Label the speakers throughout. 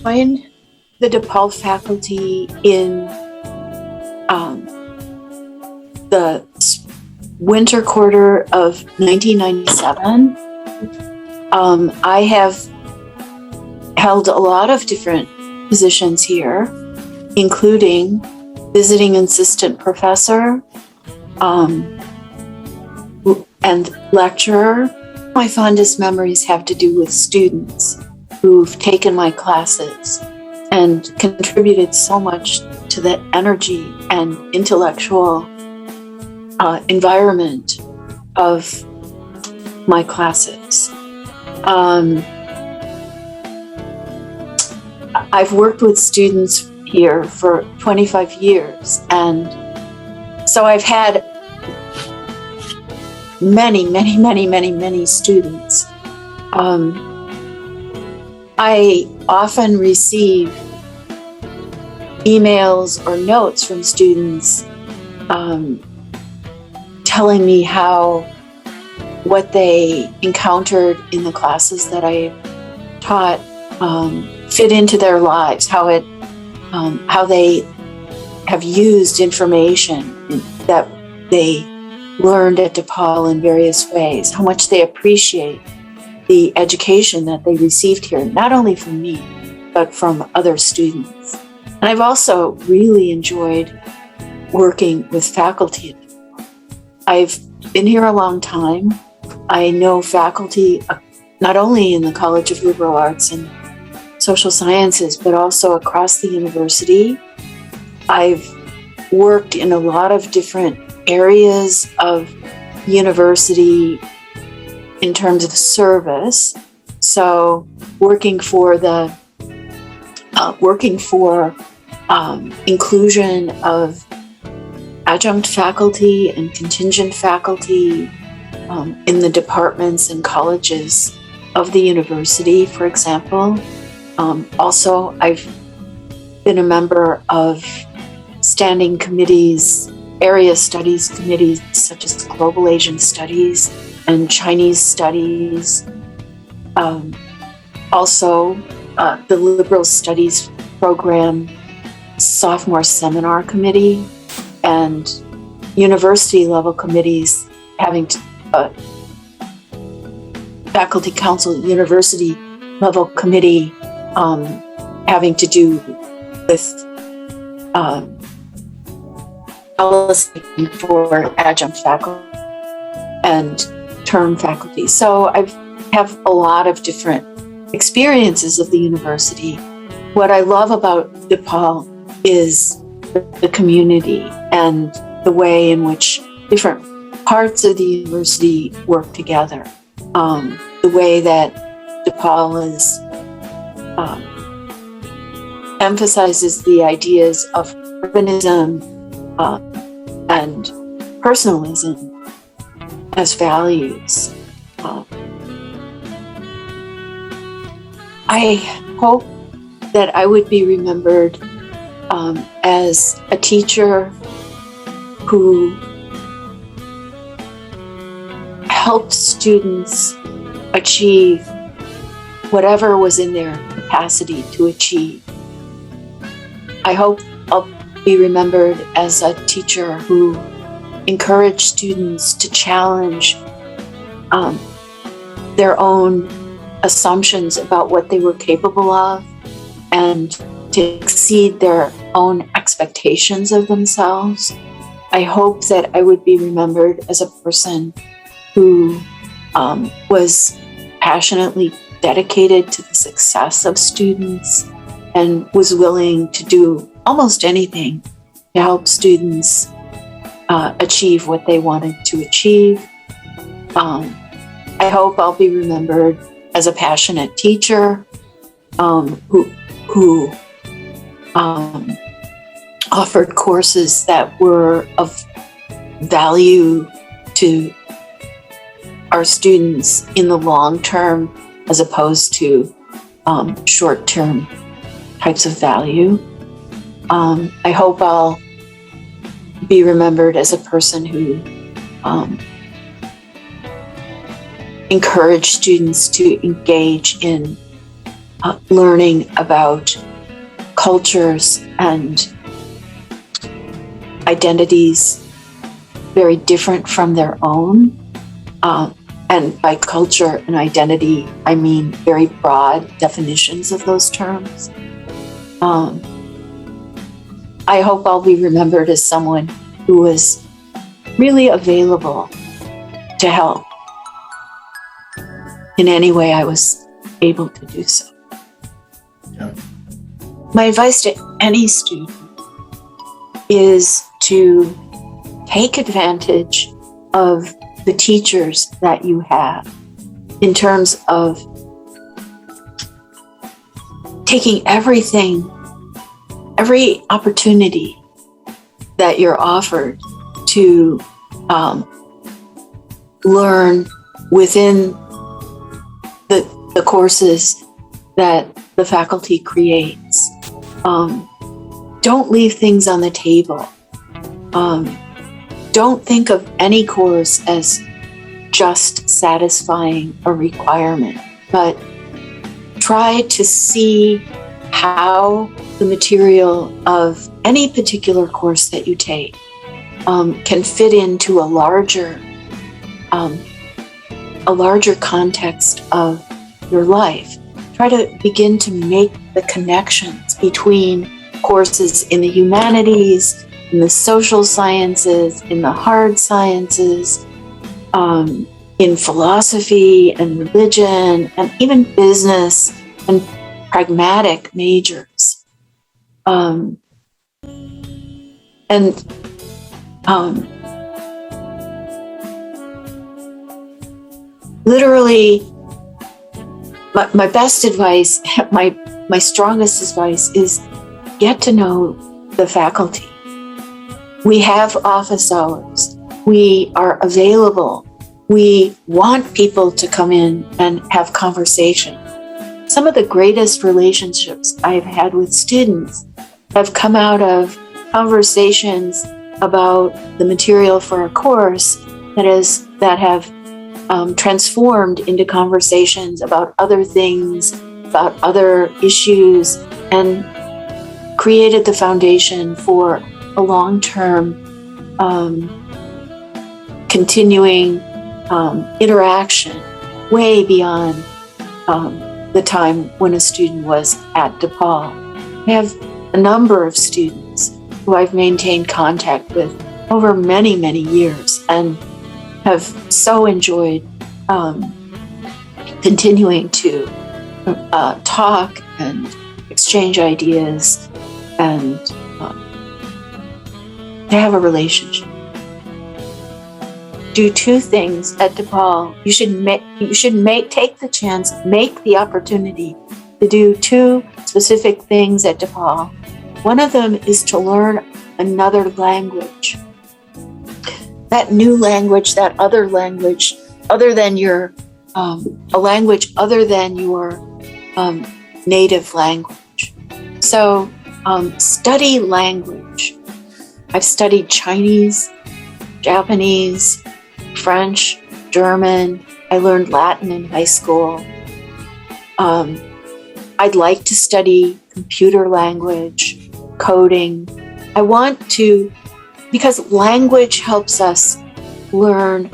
Speaker 1: joined the DePaul faculty in the winter quarter of 1997. I have held a lot of different positions here, including visiting assistant professor and lecturer. My fondest memories have to do with students who've taken my classes and contributed so much to the energy and intellectual environment of my classes. I've worked with students here for 25 years, and so I've had many students. I often receive emails or notes from students telling me how what they encountered in the classes that I taught fit into their lives, how they have used information that they learned at DePaul in various ways, how much they appreciate the education that they received here, not only from me, but from other students. And I've also really enjoyed working with faculty. I've been here a long time. I know faculty not only in the College of Liberal Arts and Social Sciences, but also across the university. I've worked in a lot of different areas of university in terms of service. So working for inclusion of adjunct faculty and contingent faculty in the departments and colleges of the university, for example. Also, I've been a member of standing committees, area studies committees, such as Global Asian Studies and Chinese Studies. Also, the Liberal Studies Program Sophomore Seminar Committee and university level committees having Faculty Council University level committee having to do with policy for adjunct faculty and term faculty. So I have a lot of different experiences of the university. What I love about DePaul is the community and the way in which different parts of the university work together. The way that DePaul emphasizes the ideas of urbanism and personalism as values. I hope that I would be remembered as a teacher who helped students achieve whatever was in their capacity to achieve. I hope I'll be remembered as a teacher who encouraged students to challenge their own assumptions about what they were capable of and to exceed their own expectations of themselves. I hope that I would be remembered as a person who was passionately dedicated to the success of students and was willing to do almost anything to help students achieve what they wanted to achieve. I hope I'll be remembered as a passionate teacher who offered courses that were of value to our students in the long term as opposed to short-term types of value. I hope I'll be remembered as a person who encouraged students to engage in learning about cultures and identities very different from their own. And by culture and identity, I mean very broad definitions of those terms. I hope I'll be remembered as someone who was really available to help in any way I was able to do so.
Speaker 2: Yeah.
Speaker 1: My advice to any student is to take advantage of the teachers that you have in terms of taking every opportunity that you're offered to learn within the courses that the faculty creates. Don't leave things on the table. Don't think of any course as just satisfying a requirement, but try to see how the material of any particular course that you take can fit into a larger context of your life. Try to begin to make the connections between courses in the humanities, in the social sciences, in the hard sciences, in philosophy and religion, and even business and pragmatic majors. Literally, my best advice, my strongest advice is get to know the faculty. We have office hours. We are available. We want people to come in and have conversation. Some of the greatest relationships I've had with students have come out of conversations about the material for a course that have transformed into conversations about other things, about other issues, and created the foundation for a long-term continuing interaction way beyond the time when a student was at DePaul. I have a number of students who I've maintained contact with over many, many years and have so enjoyed continuing to talk and exchange ideas and to have a relationship. Do two things at DePaul. You should take the chance, make the opportunity to do two specific things at DePaul. One of them is to learn another language. That new language, that other language, other than your a language other than your native language. So study language. I've studied Chinese, Japanese, French, German. I learned Latin in high school. I'd like to study computer language, coding. I want to, because language helps us learn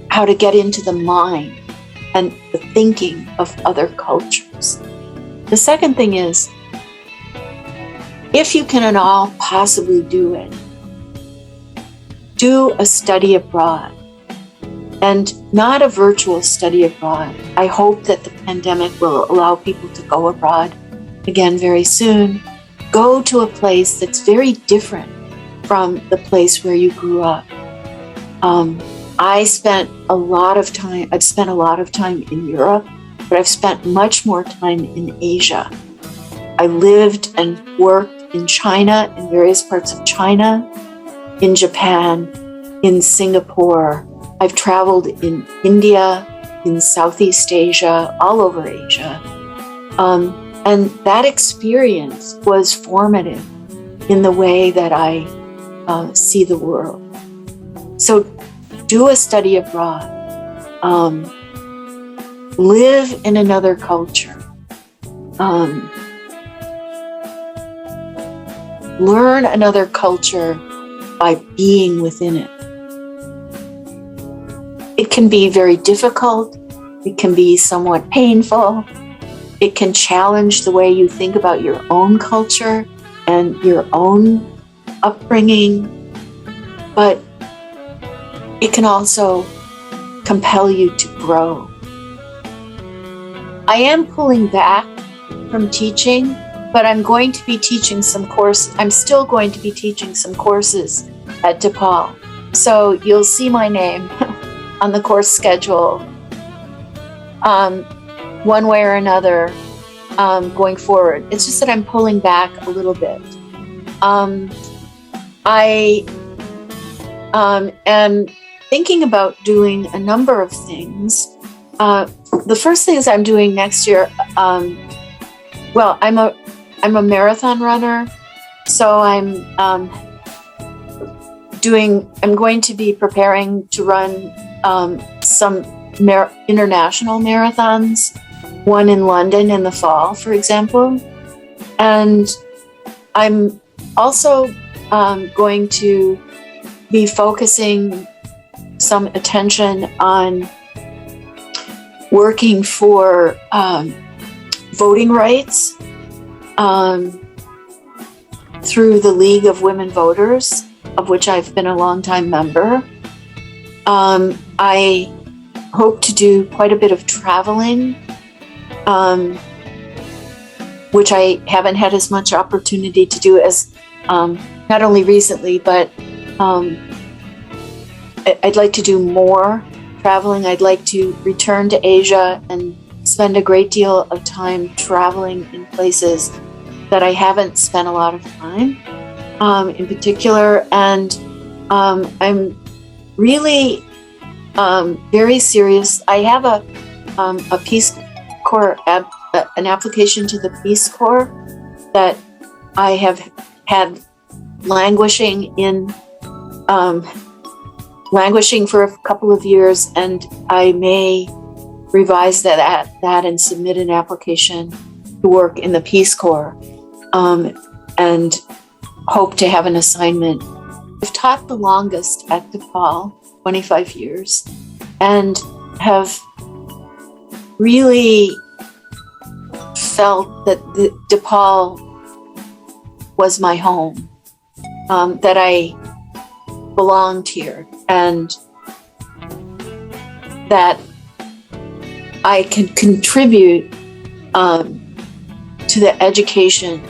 Speaker 1: how to get into the mind and the thinking of other cultures. The second thing is, if you can at all possibly do it, do a study abroad, and not a virtual study abroad. I hope that the pandemic will allow people to go abroad again very soon. Go to a place that's very different from the place where you grew up. I've spent a lot of time in Europe, but I've spent much more time in Asia. I lived and worked in China, in various parts of China, in Japan, in Singapore. I've traveled in India, in Southeast Asia, all over Asia. And that experience was formative in the way that I see the world. So do a study abroad. Live in another culture. learn another culture by being within it. It can be very difficult. It can be somewhat painful. It can challenge the way you think about your own culture and your own upbringing, but it can also compel you to grow. I am pulling back from teaching, but I'm going to be teaching some courses. I'm still going to be teaching some courses at DePaul. So you'll see my name on the course schedule one way or another going forward. It's just that I'm pulling back a little bit. I am thinking about doing a number of things. The first things I'm doing next year, well, I'm a marathon runner, so I'm going to be preparing to run some international marathons, one in London in the fall, for example. And I'm also going to be focusing some attention on working for voting rights through the League of Women Voters, of which I've been a longtime member. I hope to do quite a bit of traveling, which I haven't had as much opportunity to do as not only recently, but I'd like to do more traveling. I'd like to return to Asia and spend a great deal of time traveling in places that I haven't spent a lot of time in particular. And I'm really very serious. I have a Peace Corps, an application to the Peace Corps that I have had languishing for a couple of years, and I may revise that and submit an application to work in the Peace Corps, and hope to have an assignment. I've taught the longest at DePaul, 25 years, and have really felt that DePaul was my home, that I belonged here, and that I can contribute to the education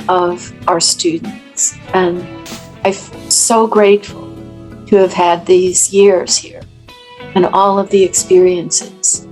Speaker 1: of our students. And I'm so grateful to have had these years here and all of the experiences.